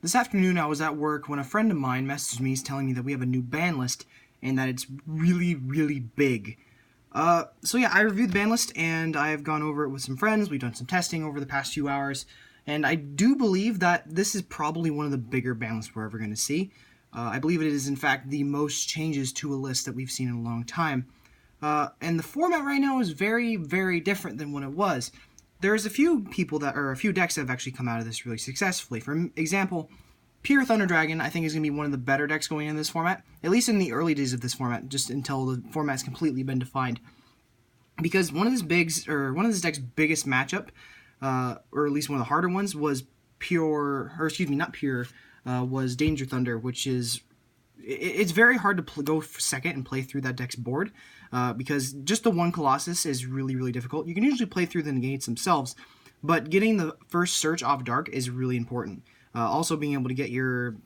This afternoon I was at work when a friend of mine messaged me telling me that we have a new ban list and that it's really, really big. So yeah, I reviewed the ban list and I've gone over it with some friends. We've done some testing over the past few hours, and I do believe that this is probably one of the bigger ban lists we're ever going to see. I believe it is, in fact, the most changes to a list that we've seen in a long time. And the format right now is very, very different than when it was. There's a few a few decks that have actually come out of this really successfully. For example, Pure Thunder Dragon, I think, is going to be one of the better decks going in this format, at least in the early days of this format, just until the format's completely been defined. Because one of this deck's biggest matchup, or at least one of the harder ones, was was Danger Thunder, which is it's very hard to go second and play through that deck's board, because just the one Colossus is really, really difficult. You can usually play through the negates themselves, but getting the first search off Dark is really important. Also, being able to get your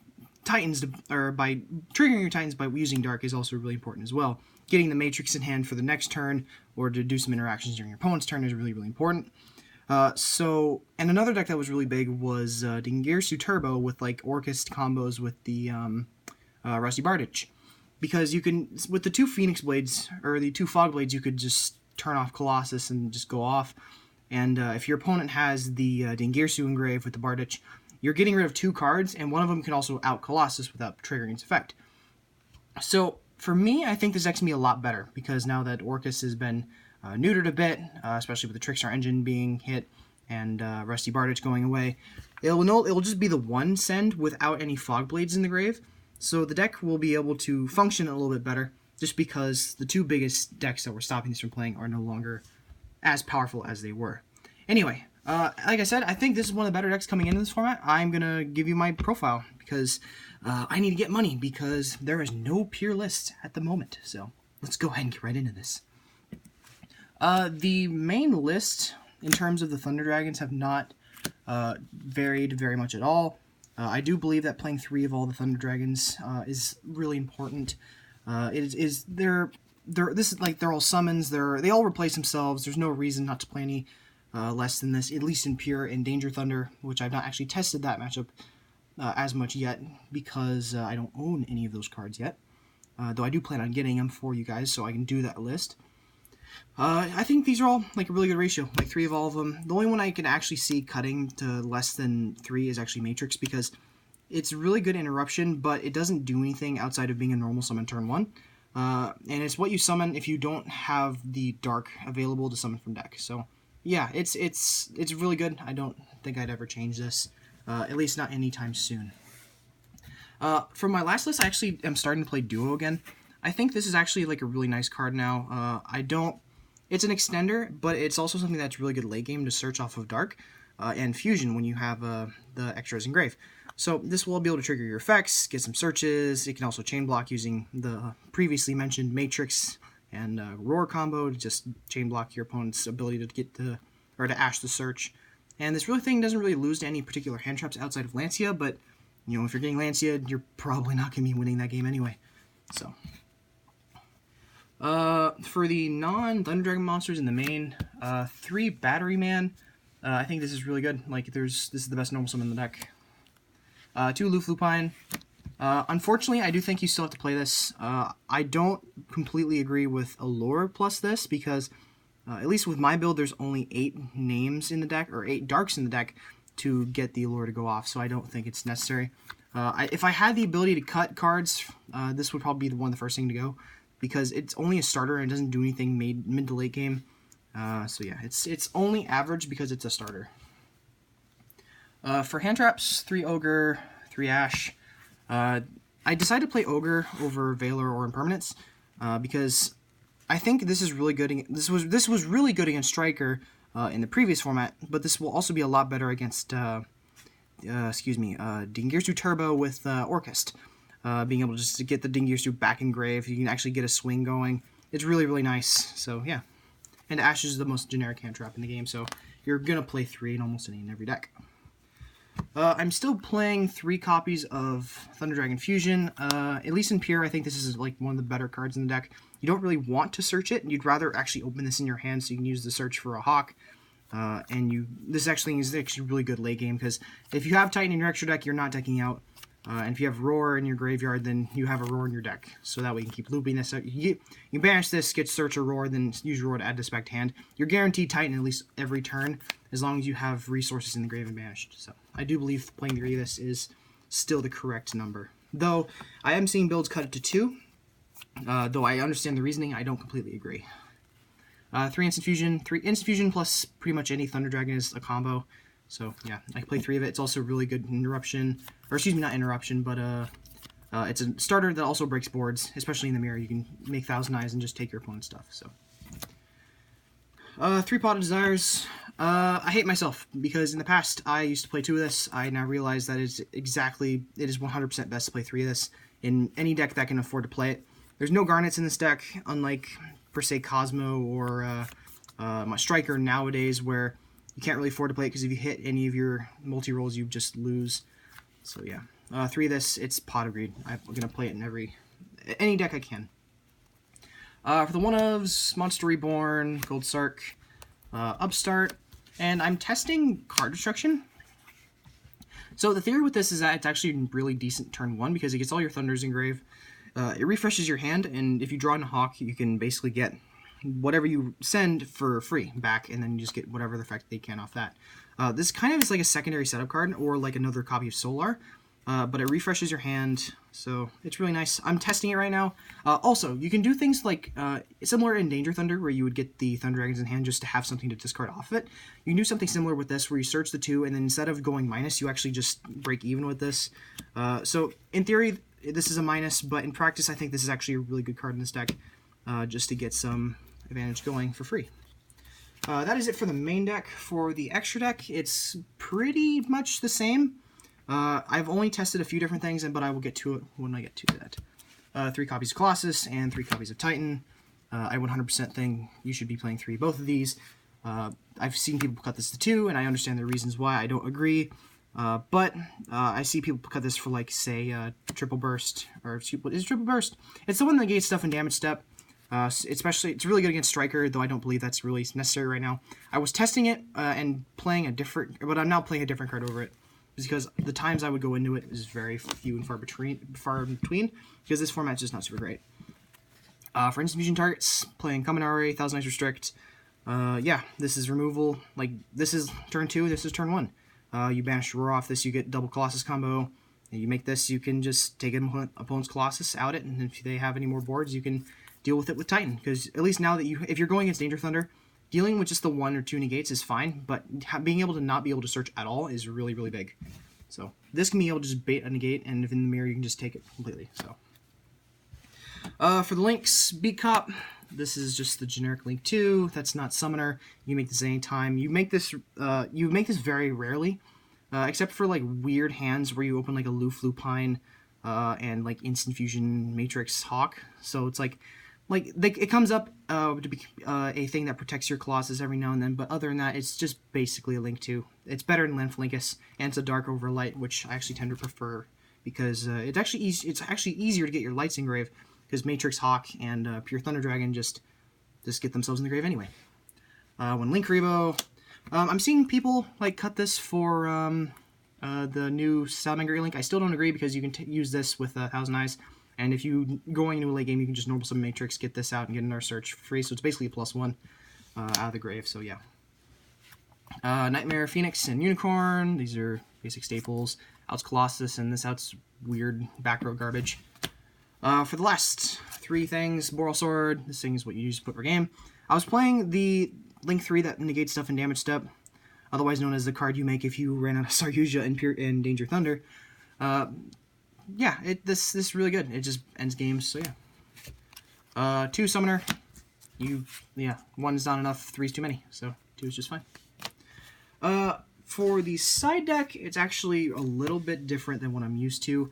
Titans by triggering your Titans by using Dark is also really important as well. Getting the Matrix in hand for the next turn or to do some interactions during your opponent's turn is really, really important. And another deck that was really big was Dingirsu Turbo with like Orchest combos with the Rusty Bardich, because you can, with the two Phoenix Blades or the two Fog Blades, you could just turn off Colossus and just go off. And if your opponent has the Dingirsu engrave with the Bardich, you're getting rid of two cards, and one of them can also out Colossus without triggering its effect. So for me, I think this deck's gonna be a lot better because now that Orcus has been neutered a bit, especially with the Trickstar engine being hit and Rusty Bardich going away, it will just be the one send without any Fog Blades in the grave. So the deck will be able to function a little bit better, just because the two biggest decks that were stopping this from playing are no longer as powerful as they were. Anyway, like I said, I think this is one of the better decks coming into this format. I'm going to give you my profile because I need to get money because there is no pure list at the moment. So let's go ahead and get right into this. The main list in terms of the Thunder Dragons have not varied very much at all. I do believe that playing 3 of all the Thunder Dragons is really important. They're all summons. They all replace themselves. There's no reason not to play any less than this, at least in Pure and Danger Thunder, which I've not actually tested that matchup as much yet because I don't own any of those cards yet. Though I do plan on getting them for you guys so I can do that list. I think these are all like a really good ratio, like 3 of all of them. The only one I can actually see cutting to less than 3 is actually Matrix, because it's really good interruption, but it doesn't do anything outside of being a normal summon turn 1. And it's what you summon if you don't have the Dark available to summon from deck. So yeah, it's really good. I don't think I'd ever change this, at least not anytime soon. For my last list, I actually am starting to play Duo again. I think this is actually like a really nice card now. It's an extender, but it's also something that's really good late game to search off of Dark and Fusion when you have the extras engrave. So this will be able to trigger your effects, get some searches. It can also chain block using the previously mentioned Matrix and Roar combo to just chain block your opponent's ability to ash the search. And this thing doesn't really lose to any particular hand traps outside of Lancia, but you know, if you're getting Lancia, you're probably not going to be winning that game anyway. So for the non-Thunder Dragon monsters in the main, 3 Battery Man. I think this is really good. Like, this is the best normal summon in the deck. 2 Lupine. Unfortunately, I do think you still have to play this. I don't completely agree with Allure plus this, because at least with my build, there's only 8 names in the deck, or 8 darks in the deck, to get the Allure to go off, so I don't think it's necessary. If I had the ability to cut cards, this would probably be one of the first thing to go, because it's only a starter and it doesn't do anything mid to late game. So yeah, it's only average because it's a starter. For hand traps, 3 Ogre, 3 Ash. I decided to play Ogre over Valor or Impermanence because I think this is really good. This was really good against Striker in the previous format, but this will also be a lot better against Dingirsu Turbo with Orchest. Being able just to get the Dingirsu back engrave, you can actually get a swing going. It's really, really nice. So yeah, and Ash is the most generic hand trap in the game, so you're gonna play 3 in almost any and every deck. I'm still playing 3 copies of Thunder Dragon Fusion. At least in Pure, I think this is like one of the better cards in the deck. You don't really want to search it, and you'd rather actually open this in your hand so you can use the search for a Hawk. This actually is actually really good late game, because if you have Titan in your extra deck, you're not decking out. And if you have Roar in your graveyard, then you have a Roar in your deck. So that way you can keep looping this. You banish this, get Search or Roar, then use Roar to add this back to hand. You're guaranteed Titan at least every turn, as long as you have resources in the grave and banished. So I do believe playing 3 of this is still the correct number. Though I am seeing builds cut it to 2. Though I understand the reasoning, I don't completely agree. 3 Instant Fusion. 3 Instant Fusion plus pretty much any Thunder Dragon is a combo. So, yeah, I can play 3 of it. It's also really good interruption. Or, excuse me, not interruption, but it's a starter that also breaks boards, especially in the mirror. You can make Thousand Eyes and just take your opponent's stuff. So, 3 Pot of Desires. I hate myself, because in the past, I used to play 2 of this. I now realize that it is 100% best to play 3 of this in any deck that can afford to play it. There's no Garnets in this deck, unlike, per se, Cosmo or my Striker nowadays, where you can't really afford to play it, because if you hit any of your multi-rolls, you just lose. So yeah, 3 of this, it's Pot of Greed. I'm going to play it in any deck I can. For the 1-ofs, Monster Reborn, Gold Sark, Upstart, and I'm testing Card Destruction. So the theory with this is that it's actually really decent turn 1, because it gets all your Thunders in grave. It refreshes your hand, and if you draw in a Hawk, you can basically get whatever you send for free back, and then you just get whatever the effect they can off that. This kind of is like a secondary setup card, or like another copy of Solar, but it refreshes your hand, so it's really nice. I'm testing it right now. Also, you can do things like, similar in Danger Thunder, where you would get the Thunder Dragons in hand just to have something to discard off of it. You can do something similar with this, where you search the 2, and then instead of going minus, you actually just break even with this. So, in theory, this is a minus, but in practice, I think this is actually a really good card in this deck, just to get some advantage going for free. That is it for the main deck. For the extra deck, it's pretty much the same. I've only tested a few different things, but I will get to it when I get to that. 3 copies of Colossus and 3 copies of Titan. I 100% think you should be playing 3 both of these. I've seen people cut this to 2, and I understand the reasons why. I don't agree. But I see people cut this for, like, say, Triple Burst. Or, what is Triple Burst? It's the one that gates stuff in damage step. Especially, it's really good against Striker, though I don't believe that's really necessary right now. I was testing it and playing a different, but I'm now playing a different card over it, because the times I would go into it is very few and far between, because this format's just not super great. For Instant Fusion targets, playing Kaminari, Thousand Eyes Restrict. Yeah, this is removal. Like, this is turn 2, this is turn 1. You banish Roar off this, you get double Colossus combo. And you make this, you can just take an opponent's Colossus, out it, and if they have any more boards, you can deal with it with Titan, because at least now that if you're going against Danger Thunder, dealing with just the 1 or 2 negates is fine, but being able to not be able to search at all is really, really big. So this can be able to just bait a negate, and if in the mirror, you can just take it completely. So for the links, Beat Cop, this is just the generic link 2. That's not Summoner. You make this anytime. You make this very rarely, except for like weird hands where you open like a Lupine and like Instant Fusion Matrix Hawk. So it's like it comes up to be a thing that protects your Colossus every now and then, but other than that, it's just basically a link 2. It's better than Lenflinkus, and it's a dark over light, which I actually tend to prefer, because it's actually easier to get your lights in grave, because Matrix Hawk and Pure Thunder Dragon just get themselves in the grave anyway. When Link Rebo, I'm seeing people like cut this for the new Salamander Link. I still don't agree, because you can use this with Thousand Eyes. And if you going into a late game, you can just normal summon Matrix, get this out, and get another search for free. So it's basically a +1 out of the grave. So yeah. Nightmare, Phoenix, and Unicorn. These are basic staples. Out's Colossus, and this out's weird back row garbage. For the last 3 things, Boral Sword. This thing is what you use to put per game. I was playing the Link 3 that negates stuff in damage step, otherwise known as the card you make if you ran out of Saryuja in Danger Thunder. Yeah, this is really good. It just ends games, so yeah. 2 Summoner. 1's not enough, 3's too many, so 2 is just fine. For the side deck, it's actually a little bit different than what I'm used to.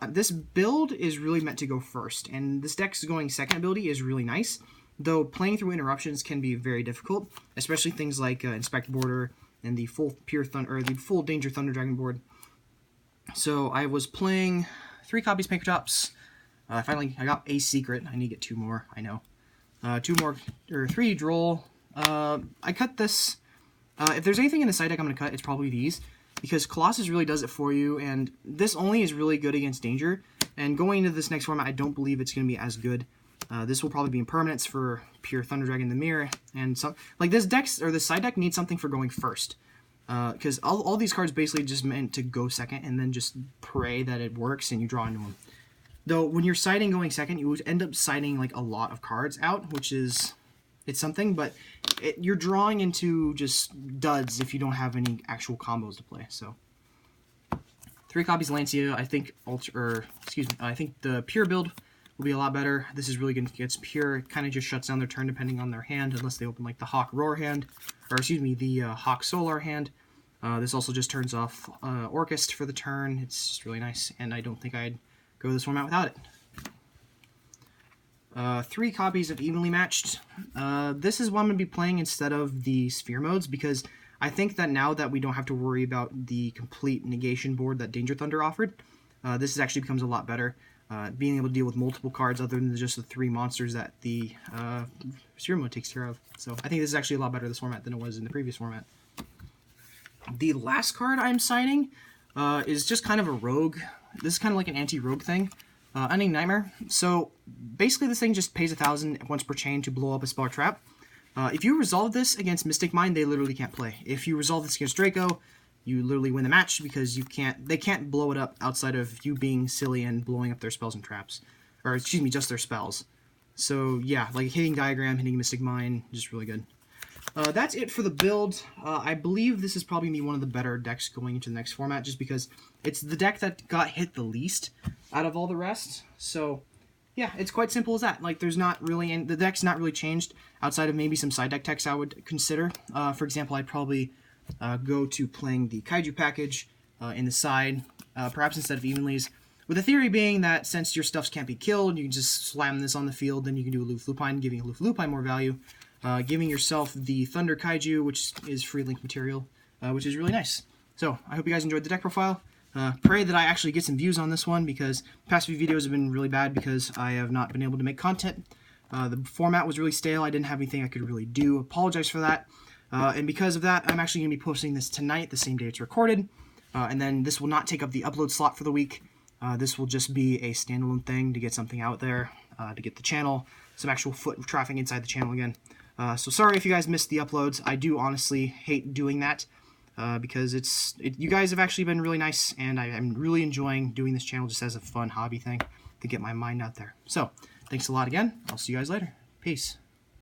This build is really meant to go first, and this deck's going second ability is really nice, though playing through interruptions can be very difficult, especially things like Inspect Border and the full full Danger Thunder Dragon board. So I was playing 3 copies of Pankratops. Finally, I got a secret. I need to get 2 more, I know. 3 Droll. I cut this If there's anything in the side deck I'm going to cut, it's probably these, because Colossus really does it for you, and this only is really good against Danger, and going into this next format, I don't believe it's going to be as good. This will probably be impermanence for pure Thunder Dragon in the mirror, and some like this side deck needs something for going first, because all these cards basically just meant to go second and then just pray that it works and you draw into them. Though when you're siding going second, you end up siding like a lot of cards out, which is it's something, but you're drawing into just duds if you don't have any actual combos to play. So 3 copies Lancia. I think I think the pure build will be a lot better. This is really good against pure. It kind of just shuts down their turn depending on their hand, unless they open like the Hawk Roar hand, or excuse me, the Hawk Solar hand. This also just turns off Orchest for the turn. It's just really nice, and I don't think I'd go this format without it. 3 copies of Evenly Matched. This is what I'm going to be playing instead of the Sphere modes, because I think that now that we don't have to worry about the complete negation board that Danger Thunder offered, this actually becomes a lot better. Being able to deal with multiple cards other than just the 3 monsters that the Sphere mode takes care of. So I think this is actually a lot better this format than it was in the previous format. The last card I'm signing is just kind of a rogue. This is kind of like an anti-rogue thing. Unending Nightmare. So basically this thing just pays 1,000 once per chain to blow up a spell or trap. If you resolve this against Mystic Mine, they literally can't play. If you resolve this against Draco, you literally win the match because they can't blow it up outside of you being silly and blowing up their spells and traps. Or excuse me, just their spells. So yeah, like hitting Diagram, hitting Mystic Mine, just really good. That's it for the build. I believe this is probably going to be one of the better decks going into the next format, just because it's the deck that got hit the least out of all the rest. So yeah, it's quite simple as that. Like, there's not really the deck's not really changed outside of maybe some side deck techs I would consider. For example, I'd probably go to playing the Kaiju package in the side, perhaps instead of Evenlies. With the theory being that since your stuffs can't be killed, you can just slam this on the field, then you can do Aloof Lupine, giving Aloof Lupine more value. Giving yourself the Thunder Kaiju, which is free link material, which is really nice. So, I hope you guys enjoyed the deck profile. Pray that I actually get some views on this one, because past few videos have been really bad because I have not been able to make content. The format was really stale. I didn't have anything I could really do. Apologize for that. And because of that, I'm actually going to be posting this tonight, the same day it's recorded. And then this will not take up the upload slot for the week. This will just be a standalone thing to get something out there, to get the channel, some actual foot traffic inside the channel again. So sorry if you guys missed the uploads. I do honestly hate doing that because you guys have actually been really nice, and I'm really enjoying doing this channel just as a fun hobby thing to get my mind out there. So thanks a lot again. I'll see you guys later. Peace.